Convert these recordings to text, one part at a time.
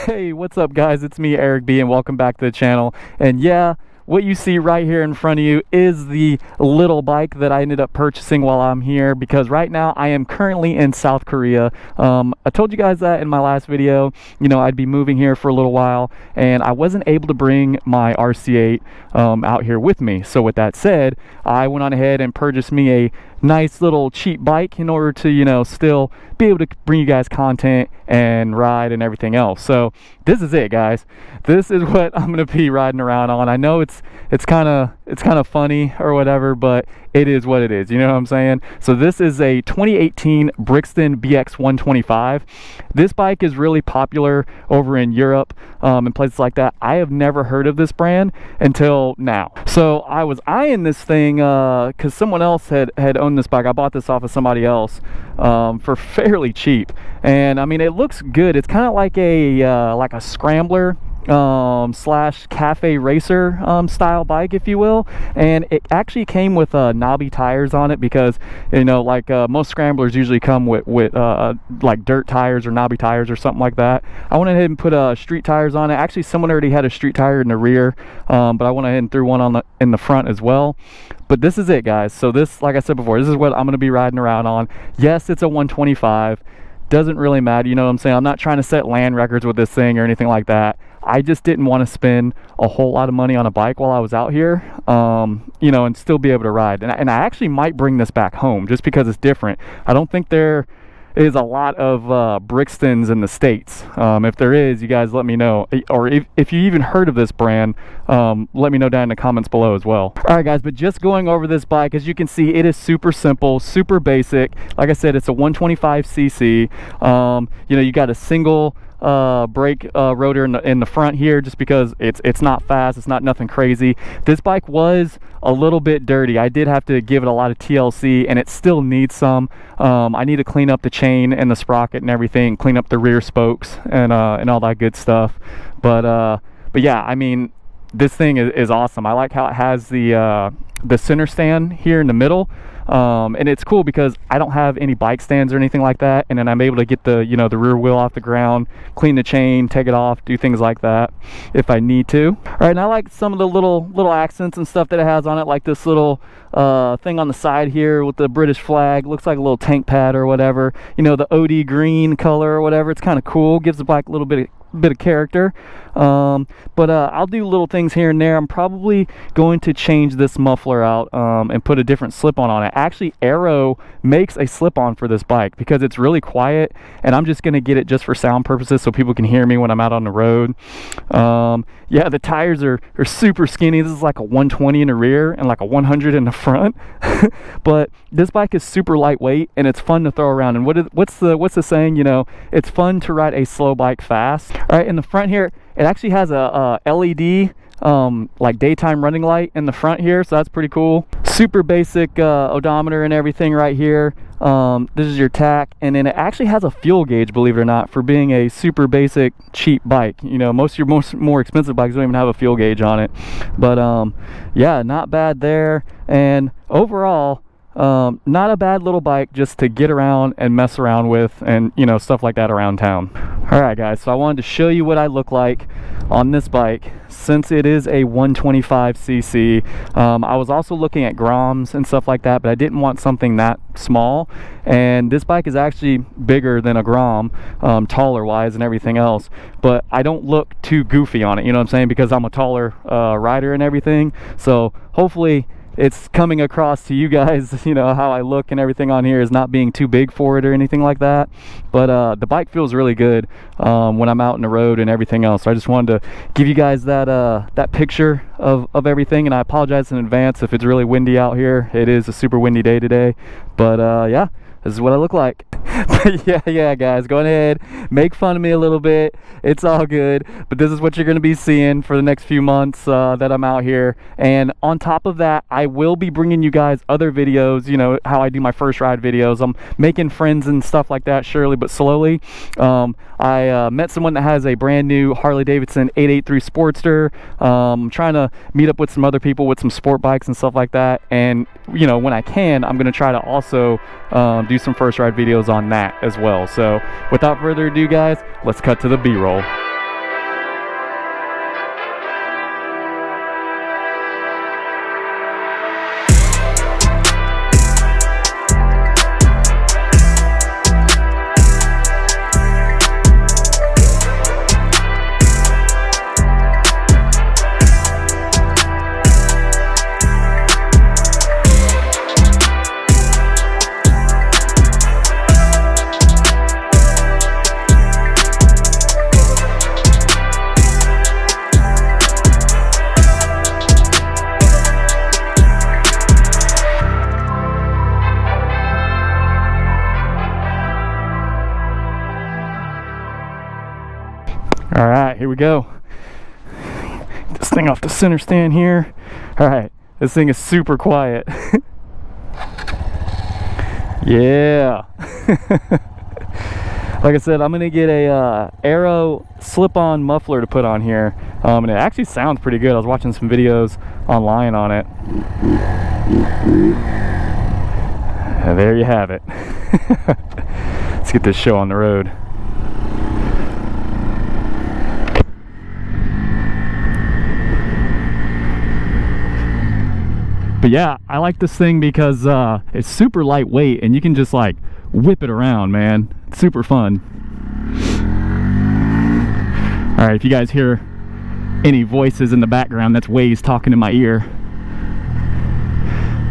Hey, what's up guys? It's me, Eric B, and welcome back to the channel. And yeah, what you see right here in front of you is the little bike that I ended up purchasing while I'm here, because right now I am currently in South Korea. I told you guys that in my last video, I'd be moving here for a little while, and I wasn't able to bring my RC8 out here with me. So with that said, I went on ahead and purchased me a nice little cheap bike in order to still be able to bring you guys content and ride and everything else. So this is it, guys. This is what I'm gonna be riding around on. I know it's kind of funny or whatever, but it is what it is, you know what I'm saying? So this is a 2018 BRIXTON BX 125. This bike is really popular over in Europe and places like that. I have never heard of this brand until now. So I was eyeing this thing because someone else had owned this bike. I bought this off of somebody else for fairly cheap, and I mean, it looks good. It's kind of like a scrambler slash cafe racer style bike, if you will. And it actually came with knobby tires on it, because most scramblers usually come with like dirt tires or knobby tires or something like that. I went ahead and put street tires on it. Actually, someone already had a street tire in the rear, but I went ahead and threw one in the front as well. But this is it, guys. So this, like I said before, this is what I'm going to be riding around on. Yes, it's a 125. Doesn't really matter, you know what I'm saying? I'm not trying to set land records with this thing or anything like that. I just didn't want to spend a whole lot of money on a bike while I was out here, and still be able to ride. And I actually might bring this back home just because it's different. I don't think there is a lot of BRIXTONs in the States. If there is, you guys let me know. Or if you even heard of this brand, let me know down in the comments below as well. Alright guys, but just going over this bike, as you can see, it is super simple, super basic. Like I said, it's a 125cc. You got a single brake rotor in the front here, just because it's not fast, it's not nothing crazy. This bike was a little bit dirty. I did have to give it a lot of TLC, and it still needs some. I need to clean up the chain and the sprocket and everything, clean up the rear spokes and all that good stuff. But yeah, I mean, this thing is awesome. I like how it has the center stand here in the middle. And it's cool because I don't have any bike stands or anything like that, and then I'm able to get the the rear wheel off the ground, clean the chain, take it off, do things like that if I need to. All right, and I like some of the little accents and stuff that it has on it, like this little thing on the side here with the British flag. Looks like a little tank pad or whatever, the OD green color or whatever. It's kind of cool, gives the bike a little bit of character. But I'll do little things here and there. I'm probably going to change this muffler out and put a different slip-on on it. Actually, Aero makes a slip-on for this bike because it's really quiet, and I'm just going to get it just for sound purposes so people can hear me when I'm out on the road. Yeah, the tires are super skinny. This is like a 120 in the rear and like a 100 in the front. But this bike is super lightweight, and it's fun to throw around. And what's the saying? It's fun to ride a slow bike fast. All right, in the front here, it actually has a LED like daytime running light in the front here, so that's pretty cool. Super basic odometer and everything right here. This is your tach, and then it actually has a fuel gauge, believe it or not, for being a super basic cheap bike. Most of your more expensive bikes don't even have a fuel gauge on it. But yeah, not bad there. And overall, not a bad little bike just to get around and mess around with, and stuff like that around town. All right guys, so I wanted to show you what I look like on this bike, since it is a 125cc. I was also looking at Groms and stuff like that, but I didn't want something that small, and this bike is actually bigger than a Grom, taller wise and everything else, but I don't look too goofy on it, you know what I'm saying, because I'm a taller rider and everything. So hopefully it's coming across to you guys, how I look and everything on here is not being too big for it or anything like that. But the bike feels really good when I'm out in the road and everything else. So I just wanted to give you guys that picture of everything, and I apologize in advance if it's really windy out here. It is a super windy day today, but yeah, this is what I look like. yeah guys, go ahead, make fun of me a little bit, it's all good, but this is what you're going to be seeing for the next few months that I'm out here. And on top of that, I will be bringing you guys other videos, how I do my first ride videos. I'm making friends and stuff like that, surely but slowly. I met someone that has a brand new Harley Davidson 883 Sportster. I'm trying to meet up with some other people with some sport bikes and stuff like that, and when I can, I'm going to try to also do some first ride videos on that as well. So without further ado guys, let's cut to the B-roll. All right, here we go. Get this thing off the center stand here. All right, this thing is super quiet. Yeah. Like I said, I'm gonna get a Aero slip-on muffler to put on here, and it actually sounds pretty good. I was watching some videos online on it. And there you have it. Let's get this show on the road. But yeah, I like this thing because it's super lightweight and you can just like whip it around, man. It's super fun. All right, if you guys hear any voices in the background, that's Waze talking in my ear.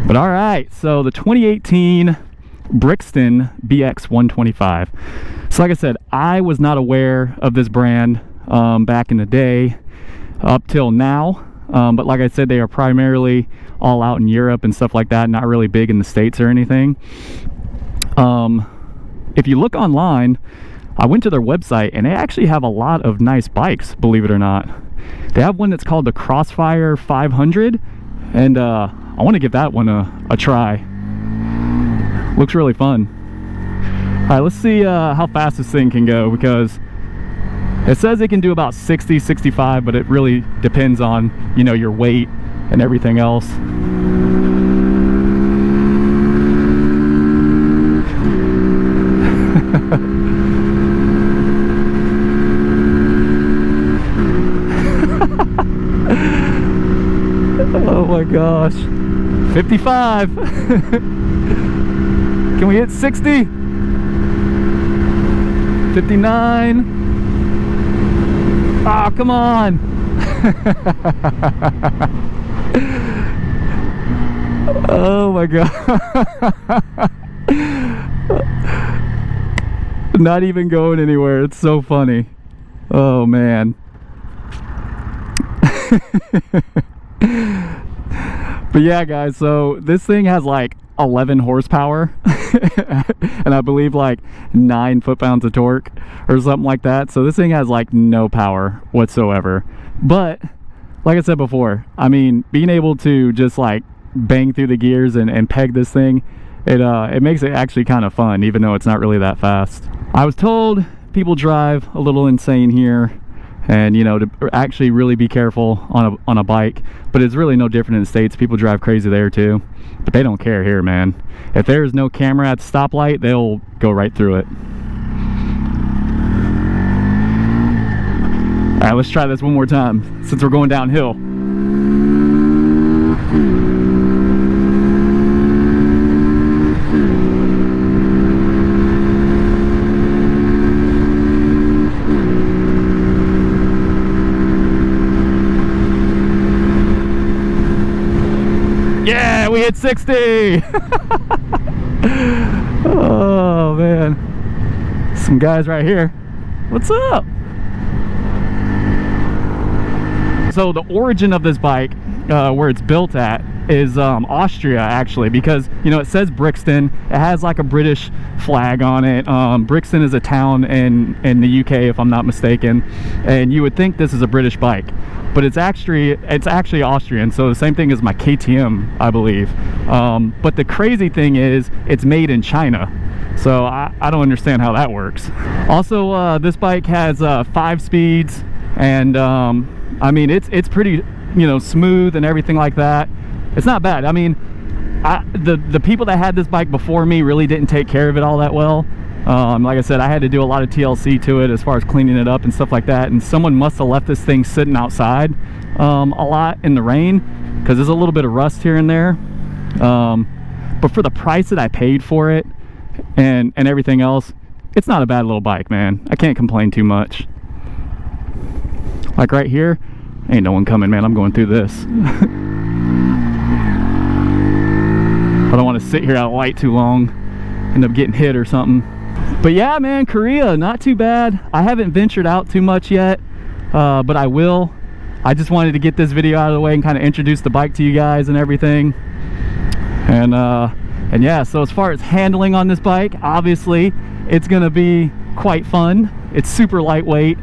But all right, so the 2018 BRIXTON BX125. So like I said, I was not aware of this brand back in the day up till now. But like I said, they are primarily all out in Europe and stuff like that, not really big in the States or anything. If you look online, I went to their website and they actually have a lot of nice bikes, believe it or not. They have one that's called the Crossfire 500, and I want to give that one a try. Looks really fun. All right, let's see how fast this thing can go, because it says it can do about 60, 65, but it really depends on, you know, your weight and everything else. Oh my gosh. 55. Can we hit 60? 59. Oh, come on. Oh my god. Not even going anywhere. It's so funny. Oh man. But yeah, guys, so this thing has like 11 horsepower and I believe like 9 foot-pounds of torque or something like that. So this thing has like no power whatsoever. But like I said before, I mean, being able to just like bang through the gears and peg this thing, it makes it actually kind of fun, even though it's not really that fast. I was told people drive a little insane here, and you know, to actually really be careful on a bike, but it's really no different in the States. People drive crazy there too, but they don't care here, man. If there's no camera at the stoplight, they'll go right through it. All right, let's try this one more time since we're going downhill. Yeah, we hit 60. Oh man, some guys right here. What's up? So the origin of this bike, where it's built at, is Austria, actually, because you know it says BRIXTON. It has like a British flag on it. BRIXTON is a town in the UK, if I'm not mistaken, and you would think this is a British bike, but it's actually Austrian. So the same thing as my KTM, I believe. But the crazy thing is it's made in China, so I don't understand how that works. Also, this bike has 5 speeds, and I mean it's pretty, you know, smooth and everything like that. It's not bad. I mean, the people that had this bike before me really didn't take care of it all that well. Like I said, I had to do a lot of TLC to it as far as cleaning it up and stuff like that, and someone must have left this thing sitting outside a lot in the rain, because there's a little bit of rust here and there. But for the price that I paid for it and everything else, it's not a bad little bike, man. I can't complain too much. Like right here, ain't no one coming, man. I'm going through this. I don't want to sit here at a light too long, end up getting hit or something. But yeah, man, Korea, not too bad. I haven't ventured out too much yet, but I will. I just wanted to get this video out of the way and kind of introduce the bike to you guys and everything. And yeah, so as far as handling on this bike, obviously it's gonna be quite fun. It's super lightweight.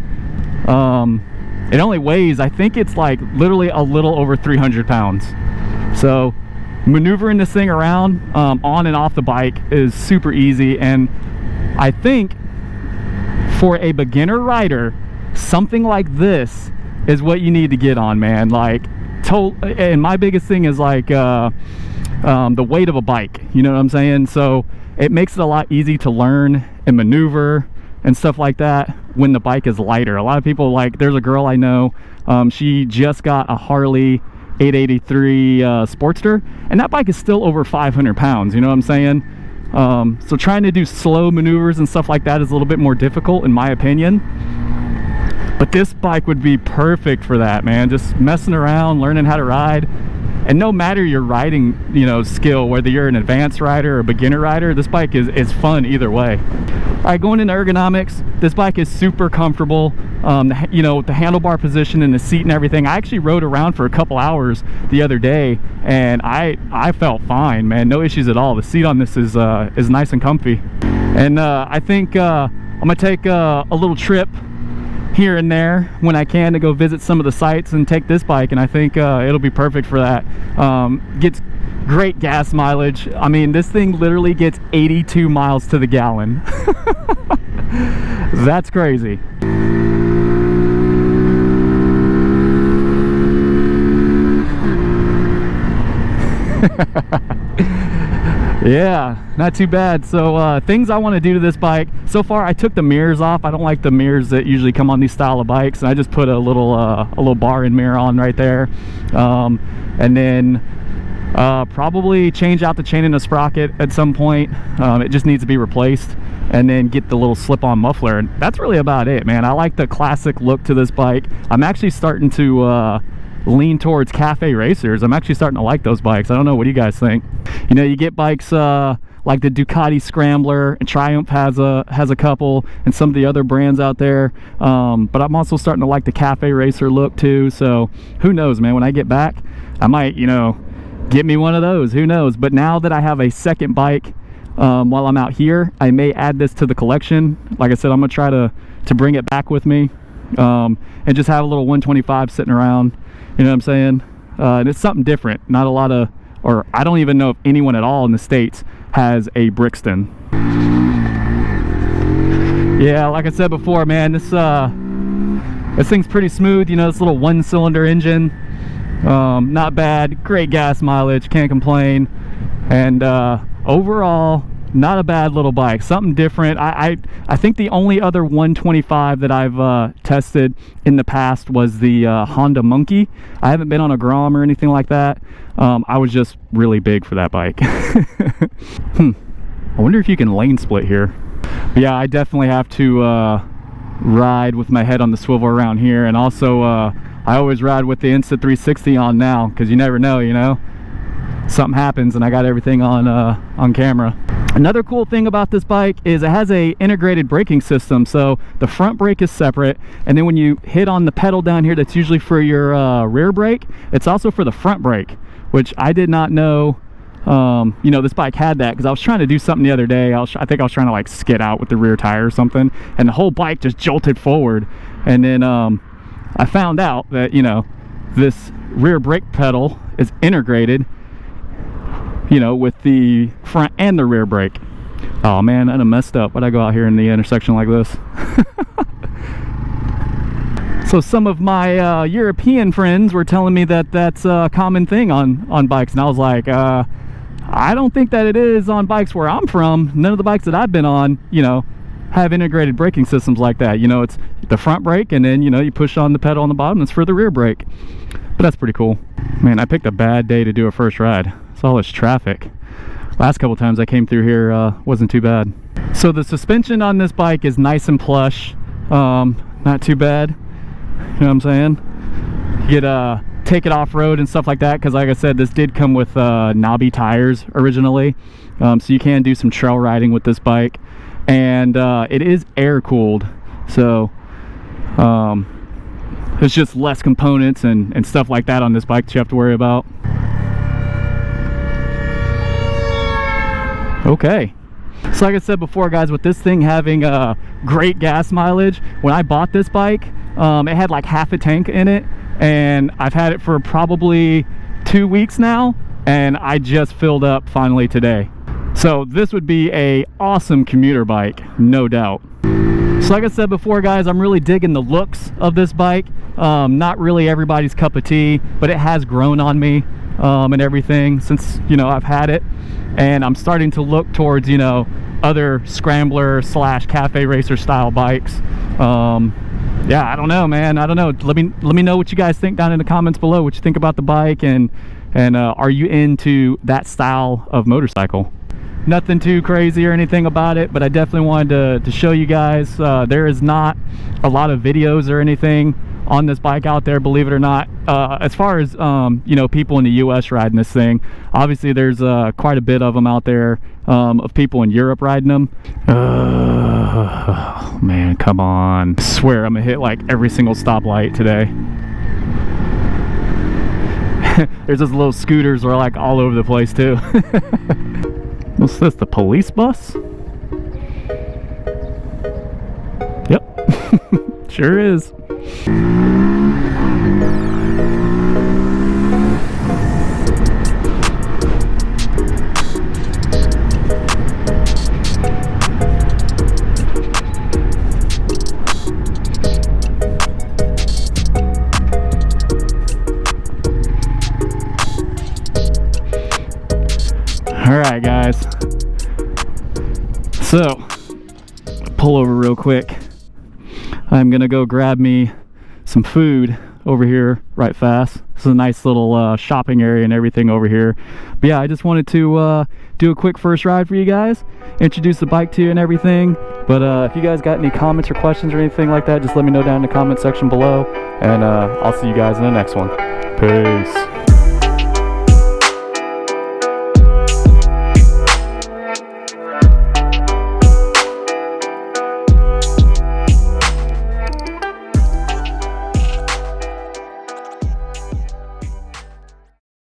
It only weighs, I think it's like literally a little over 300 pounds. So maneuvering this thing around on and off the bike is super easy. And I think for a beginner rider, something like this is what you need to get on, man. Like, and my biggest thing is like the weight of a bike, you know what I'm saying? So it makes it a lot easy to learn and maneuver and stuff like that when the bike is lighter. A lot of people, like, there's a girl I know, she just got a Harley 883 Sportster, and that bike is still over 500 pounds, you know what I'm saying? So trying to do slow maneuvers and stuff like that is a little bit more difficult in my opinion. But this bike would be perfect for that, man. Just messing around, learning how to ride. And no matter your riding, you know, skill, whether you're an advanced rider or a beginner rider, this bike is fun either way. All right, going into ergonomics, this bike is super comfortable. You know, with the handlebar position and the seat and everything. I actually rode around for a couple hours the other day, and I felt fine, man. No issues at all. The seat on this is nice and comfy. And I think I'm gonna take a little trip here and there when I can to go visit some of the sites and take this bike, and I think it'll be perfect for that. Gets great gas mileage. I mean, this thing literally gets 82 miles to the gallon. That's crazy. Yeah, not too bad. So things I want to do to this bike so far, I took the mirrors off. I don't like the mirrors that usually come on these style of bikes, and I just put a little bar and mirror on right there. And then probably change out the chain and the sprocket at some point. It just needs to be replaced, and then get the little slip-on muffler, and that's really about it, man. I like the classic look to this bike. I'm actually starting to lean towards cafe racers. I'm actually starting to like those bikes. I don't know, what do you guys think? You know, you get bikes like the Ducati Scrambler, and Triumph has a couple, and some of the other brands out there, but I'm also starting to like the cafe racer look too. So who knows, man, when I get back I might, you know, get me one of those, who knows. But now that I have a second bike while I'm out here, I may add this to the collection. Like I said, I'm gonna try to bring it back with me, and just have a little 125 sitting around. You know what I'm saying? And it's something different. Not a lot of, or I don't even know if anyone at all in the States has a BRIXTON. Yeah, like I said before, man, this thing's pretty smooth. You know, this little 1-cylinder engine, not bad. Great gas mileage, can't complain. And overall, not a bad little bike. Something different. I think the only other 125 that I've tested in the past was the Honda Monkey. I haven't been on a Grom or anything like that. I was just really big for that bike. I wonder if you can lane split here. But yeah, I definitely have to ride with my head on the swivel around here. And also I always ride with the Insta360 on now, because you never know, you know, something happens and I got everything on camera. Another cool thing about this bike is it has a integrated braking system. So the front brake is separate, and then when you hit on the pedal down here, that's usually for your rear brake, it's also for the front brake, which I did not know. You know, this bike had that, because I was trying to do something the other day. I think I was trying to like skid out with the rear tire or something, and the whole bike just jolted forward. And then I found out that, you know, this rear brake pedal is integrated, you know, with the front and the rear brake. Oh man, I done messed up. Why'd I go out here in the intersection like this? So some of my European friends were telling me that that's a common thing on bikes, and I was like, I don't think that it is on bikes where I'm from. None of the bikes that I've been on, you know, have integrated braking systems like that. You know, it's the front brake, and then, you know, you push on the pedal on the bottom, it's for the rear brake. But that's pretty cool. Man, I picked a bad day to do a first ride. It's all this traffic. Last couple times I came through here wasn't too bad. So the suspension on this bike is nice and plush, not too bad. You know what I'm saying? You get take it off-road and stuff like that, because like I said, this did come with knobby tires originally, so you can do some trail riding with this bike. And it is air cooled, so there's just less components and stuff like that on this bike that you have to worry about. Okay, so like I said before, guys, with this thing having great gas mileage, when I bought this bike, It had like half a tank in it, and I've had it for probably 2 weeks now, and I just filled up finally today. So this would be a awesome commuter bike, no doubt. So like I said before, guys, I'm really digging the looks of this bike. Not really everybody's cup of tea, but it has grown on me and everything since, you know, I've had it. And I'm starting to look towards, you know, other scrambler slash cafe racer style bikes. Yeah, I don't know, man. I don't know. Let me know what you guys think down in the comments below, what you think about the bike, and are you into that style of motorcycle? Nothing too crazy or anything about it, but I definitely wanted to show you guys. There is not a lot of videos or anything on this bike out there, believe it or not. As far as you know, people in the US riding this thing, obviously there's quite a bit of them out there, of people in Europe riding them. Oh man, come on. I swear I'm gonna hit like every single stoplight today. There's those little scooters are like all over the place too. What's this, the police bus? Yep. Sure is. Alright guys, so pull over real quick. I'm gonna go grab me some food over here right fast. This is a nice little shopping area and everything over here. But yeah, I just wanted to do a quick first ride for you guys, introduce the bike to you and everything. But if you guys got any comments or questions or anything like that, just let me know down in the comment section below, and I'll see you guys in the next one. Peace.